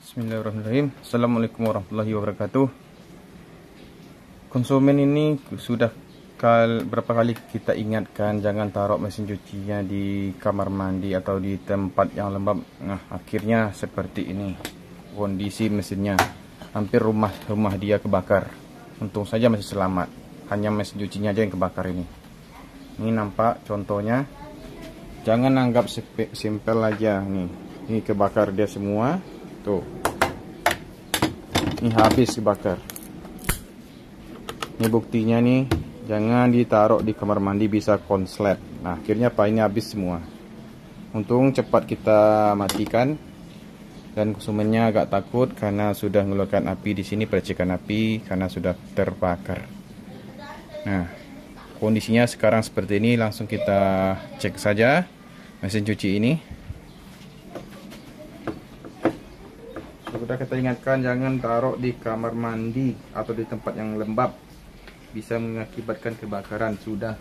Bismillahirrahmanirrahim. Assalamualaikum warahmatullahi wabarakatuh. Konsumen ini sudah berapa kali kita ingatkan jangan taruh mesin cucinya di kamar mandi atau di tempat yang lembab. Nah, akhirnya seperti ini kondisi mesinnya. Hampir rumah dia kebakar. Untung saja masih selamat. Hanya mesin cucinya aja yang kebakar ini. Ini nampak contohnya. Jangan anggap simpel aja nih. Ini kebakar dia semua. Tuh. Ini habis kebakar. Ini buktinya nih. Jangan ditaruh di kamar mandi, bisa konslet. Nah, akhirnya painnya habis semua. Untung cepat kita matikan. Dan konsumennya agak takut karena sudah mengeluarkan api di sini, percikan api karena sudah terbakar. Nah, kondisinya sekarang seperti ini. Langsung kita cek saja mesin cuci ini. Sudah kita ingatkan jangan taruh di kamar mandi atau di tempat yang lembab, bisa mengakibatkan kebakaran. Sudah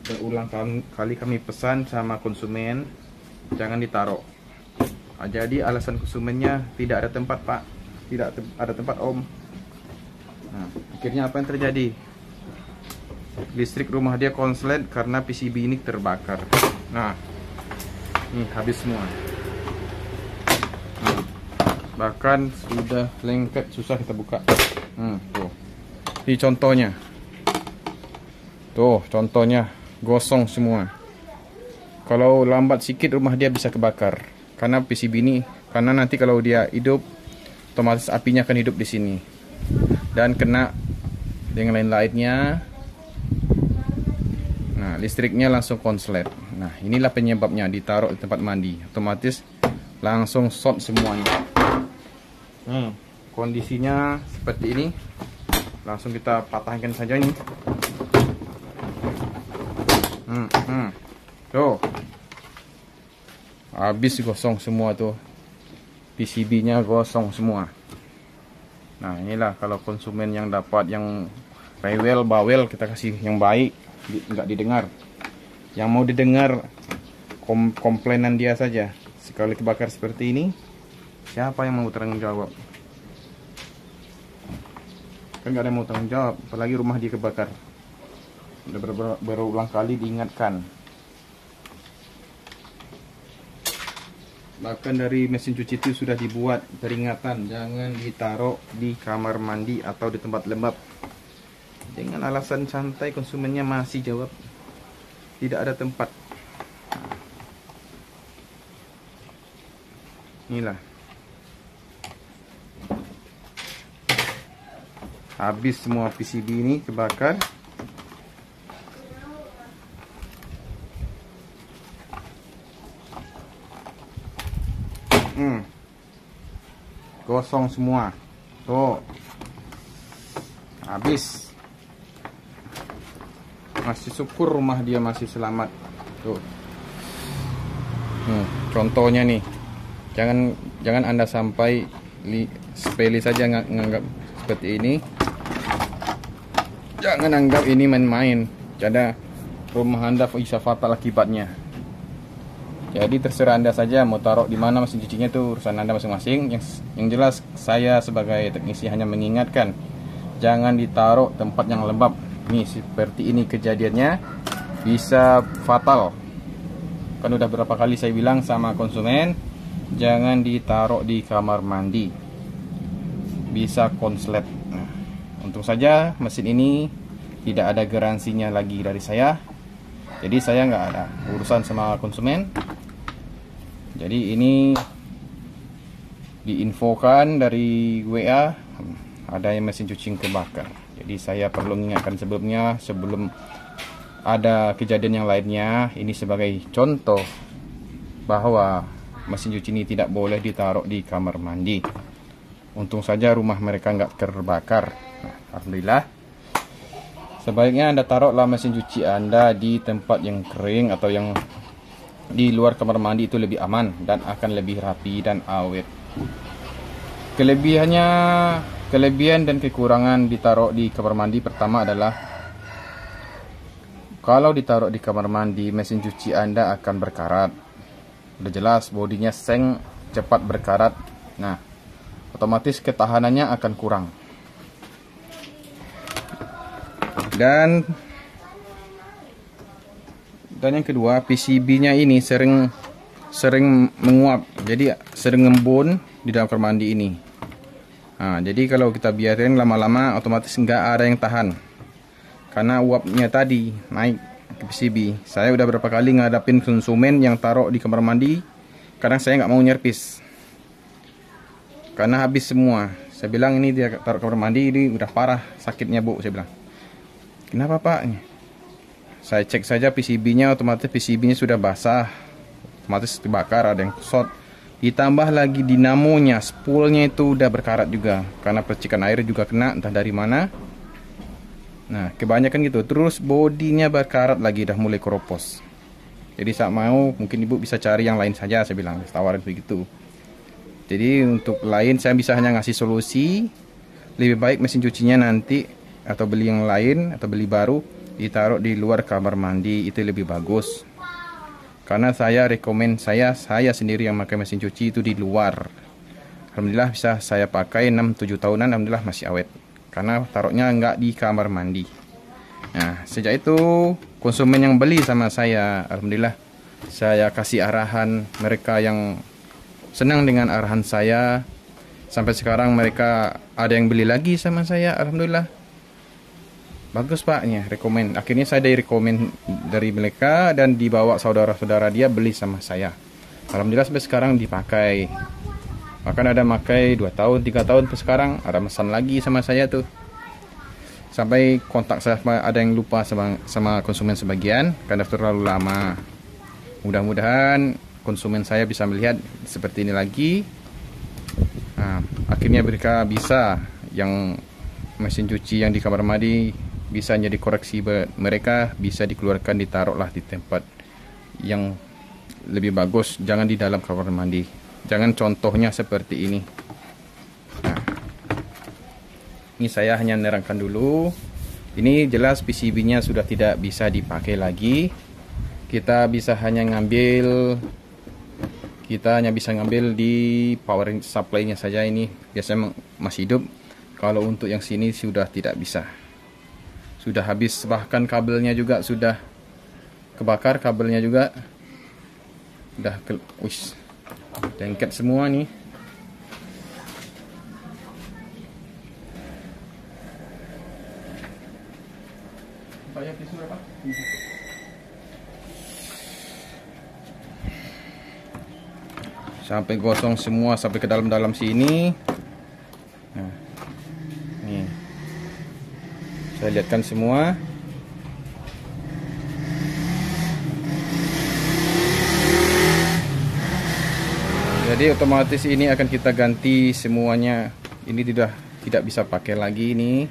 berulang kali kami pesan sama konsumen jangan ditaruh. Jadi alasan konsumennya tidak ada tempat, Pak, tidak ada tempat, Om. Nah, akhirnya apa yang terjadi? Listrik rumah dia konslet karena PCB ini terbakar. Nah, ini habis semua. Bahkan sudah lengket, susah kita buka. Tuh. Ini contohnya. Tuh, contohnya gosong semua. Kalau lambat sedikit rumah dia bisa kebakar. Karena PCB ini, karena nanti kalau dia hidup, otomatis apinya akan hidup di sini. Dan kena dengan lain-lainnya. Nah, listriknya langsung konslet. Nah, inilah penyebabnya, ditaruh di tempat mandi. Otomatis langsung short semuanya. Kondisinya seperti ini. Langsung kita patahkan saja ini. Tuh, habis gosong semua tuh. PCB-nya gosong semua. Nah, inilah kalau konsumen yang dapat yang rewel, bawel, kita kasih yang baik, nggak didengar. Yang mau didengar komplainan dia saja. Sekali kebakar seperti ini, siapa yang mau tanggung jawab? Kan nggak ada yang mau tanggung jawab, apalagi rumah dia kebakar. Udah berulang kali diingatkan. Bahkan dari mesin cuci itu sudah dibuat peringatan jangan ditaruh di kamar mandi atau di tempat lembab. Dengan alasan santai konsumennya masih jawab tidak ada tempat. Inilah. Habis semua PCB ini kebakar. Gosong semua. Tuh. Habis. Masih syukur rumah dia masih selamat. Tuh. Contohnya nih. Jangan Anda sampai sepele saja nganggap seperti ini. Jangan anggap ini main-main. Jadi rumah Anda bisa fatal akibatnya. Jadi terserah Anda saja mau taruh di mana mesin cucinya, itu urusan Anda masing-masing. Yang jelas saya sebagai teknisi hanya mengingatkan jangan ditaruh tempat yang lembab. Nih seperti ini kejadiannya, bisa fatal. Kan udah berapa kali saya bilang sama konsumen jangan ditaruh di kamar mandi, bisa konslet. Nah, untung saja mesin ini tidak ada garansinya lagi dari saya, jadi saya nggak ada urusan sama konsumen. Jadi ini diinfokan dari WA ada yang mesin cuci yang kebakar. Jadi saya perlu mengingatkan sebelumnya, sebelum ada kejadian yang lainnya. Ini sebagai contoh bahwa mesin cuci ini tidak boleh ditaruh di kamar mandi. Untung saja rumah mereka nggak terbakar. Nah, alhamdulillah. Sebaiknya Anda taruhlah mesin cuci Anda di tempat yang kering atau yang di luar kamar mandi, itu lebih aman dan akan lebih rapi dan awet. Kelebihan dan kekurangan ditaruh di kamar mandi, pertama adalah kalau ditaruh di kamar mandi mesin cuci Anda akan berkarat. Udah jelas bodinya seng, cepat berkarat. Nah, otomatis ketahanannya akan kurang. Dan yang kedua, PCB-nya ini sering menguap, jadi sering ngembun di dalam kamar mandi ini. Nah, jadi kalau kita biarin lama-lama otomatis nggak ada yang tahan karena uapnya tadi naik ke PCB. Saya udah berapa kali ngadapin konsumen yang taruh di kamar mandi, kadang saya nggak mau nyerpis karena habis semua. Saya bilang ini dia taruh kamar mandi ini udah parah sakitnya bu. Saya bilang, kenapa pak? Saya cek saja PCB-nya, otomatis PCB-nya sudah basah, otomatis dibakar, ada yang short. Ditambah lagi dinamonya, spoolnya itu udah berkarat juga karena percikan air juga kena entah dari mana. Nah kebanyakan gitu. Terus bodinya berkarat lagi, udah mulai keropos. Jadi saat mau mungkin ibu bisa cari yang lain saja, saya bilang, tawarin begitu. Jadi untuk lain saya bisa hanya ngasih solusi, lebih baik mesin cucinya nanti atau beli yang lain atau beli baru ditaruh di luar kamar mandi, itu lebih bagus. Karena saya rekomen, saya sendiri yang pakai mesin cuci itu di luar. Alhamdulillah bisa saya pakai 6-7 tahunan, alhamdulillah masih awet. Karena taruhnya nggak di kamar mandi. Nah sejak itu konsumen yang beli sama saya, alhamdulillah saya kasih arahan, mereka yang senang dengan arahan saya. Sampai sekarang mereka ada yang beli lagi sama saya, alhamdulillah. Bagus paknya, rekomen. Akhirnya saya direkomen dari mereka dan dibawa saudara-saudara dia beli sama saya. Alhamdulillah sampai sekarang dipakai. Bahkan ada makai 2 tahun, 3 tahun sampai sekarang ada pesan lagi sama saya tuh. Sampai kontak saya ada yang lupa sama konsumen sebagian karena terlalu lama. Mudah-mudahan konsumen saya bisa melihat seperti ini lagi. Nah, akhirnya mereka bisa, yang mesin cuci yang di kamar mandi bisa jadi koreksi mereka, bisa dikeluarkan, ditaruhlah di tempat yang lebih bagus, jangan di dalam kamar mandi. Jangan contohnya seperti ini. Nah, ini saya hanya menerangkan dulu. Ini jelas PCB-nya sudah tidak bisa dipakai lagi. Kita hanya bisa ngambil di power supply-nya saja, ini biasanya masih hidup. Kalau untuk yang sini sudah tidak bisa. Sudah habis, bahkan kabelnya juga sudah kebakar, kabelnya juga udah lengket semua nih. Sampai gosong semua, sampai ke dalam-dalam sini. Nah, nih saya lihatkan semua. Jadi otomatis ini akan kita ganti semuanya. Ini tidak bisa pakai lagi ini.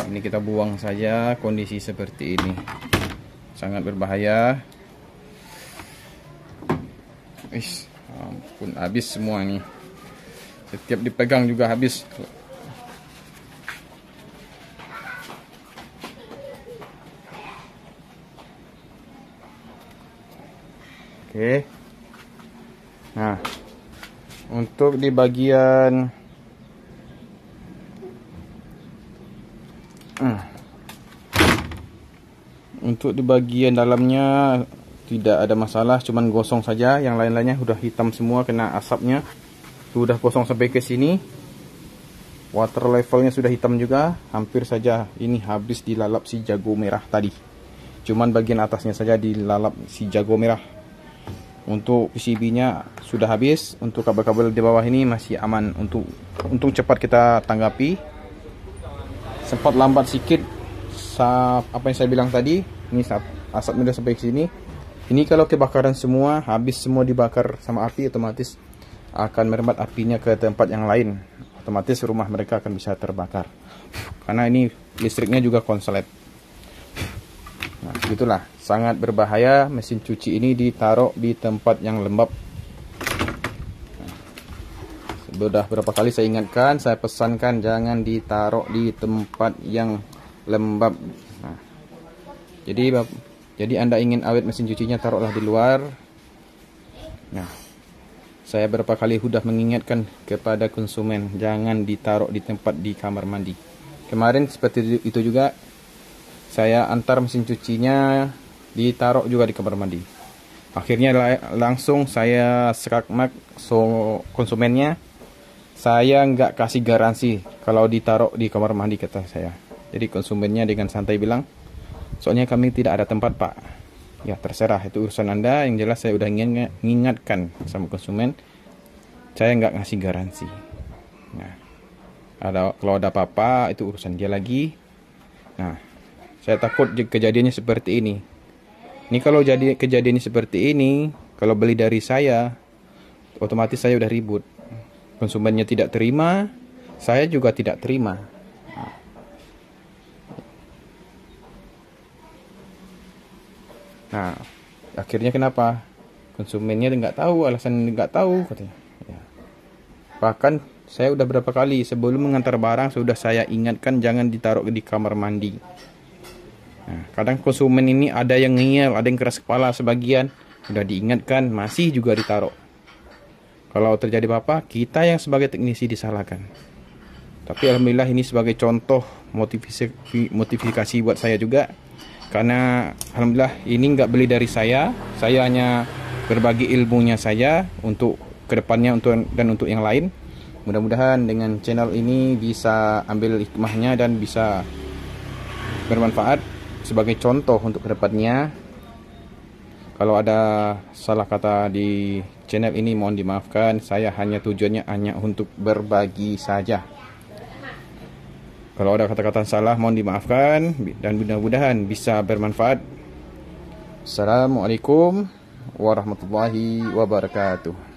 Ini kita buang saja, kondisi seperti ini. Sangat berbahaya. Ampun, habis semua nih. Setiap dipegang juga habis. Oke. Nah, untuk di bagian dalamnya tidak ada masalah, cuman gosong saja. Yang lain-lainnya udah hitam semua kena asapnya. Sudah gosong sampai ke sini. Water levelnya sudah hitam juga. Hampir saja ini habis dilalap si jago merah tadi. Cuman bagian atasnya saja dilalap si jago merah. Untuk PCB-nya sudah habis. Untuk kabel-kabel di bawah ini masih aman. Untung cepat kita tanggapi. Sempat lambat sedikit. Apa yang saya bilang tadi. Ini asapnya udah sampai ke sini. Ini kalau kebakaran semua, habis semua dibakar sama api, otomatis akan merembet apinya ke tempat yang lain. Otomatis rumah mereka akan bisa terbakar. Karena ini listriknya juga konslet. Nah, begitulah. Sangat berbahaya mesin cuci ini ditaruh di tempat yang lembab. Nah, sudah berapa kali saya ingatkan, saya pesankan jangan ditaruh di tempat yang lembab. Nah, jadi Anda ingin awet mesin cucinya, taruhlah di luar. Nah, Saya berapa kali sudah mengingatkan kepada konsumen jangan ditaruh di tempat di kamar mandi. Kemarin seperti itu juga, saya antar mesin cucinya ditaruh juga di kamar mandi. Akhirnya langsung saya skakmat konsumennya. Saya nggak kasih garansi kalau ditaruh di kamar mandi, kata saya. Jadi konsumennya dengan santai bilang, soalnya kami tidak ada tempat pak. Ya terserah, itu urusan anda. Yang jelas saya udah mengingatkan sama konsumen, saya nggak ngasih garansi. Nah, kalau ada apa-apa itu urusan dia lagi. Nah, saya takut kejadiannya seperti ini. Ini kalau jadi kejadiannya seperti ini, kalau beli dari saya, otomatis saya udah ribut. Konsumennya tidak terima, saya juga tidak terima. Nah, akhirnya kenapa? Konsumennya nggak tahu, alasan nggak tahu katanya. Ya. Bahkan saya udah berapa kali sebelum mengantar barang sudah saya ingatkan jangan ditaruh di kamar mandi. Nah, kadang konsumen ini ada yang ngeyel, ada yang keras kepala, sebagian udah diingatkan masih juga ditaruh. Kalau terjadi apa-apa, kita yang sebagai teknisi disalahkan. Tapi alhamdulillah ini sebagai contoh motivasi buat saya juga. Karena alhamdulillah ini nggak beli dari saya hanya berbagi ilmunya saja untuk kedepannya dan untuk yang lain. Mudah-mudahan dengan channel ini bisa ambil hikmahnya dan bisa bermanfaat sebagai contoh untuk kedepannya. Kalau ada salah kata di channel ini mohon dimaafkan. Saya tujuannya hanya untuk berbagi saja. Kalau ada kata-kata salah mohon dimaafkan dan mudah-mudahan bisa bermanfaat. Assalamualaikum warahmatullahi wabarakatuh.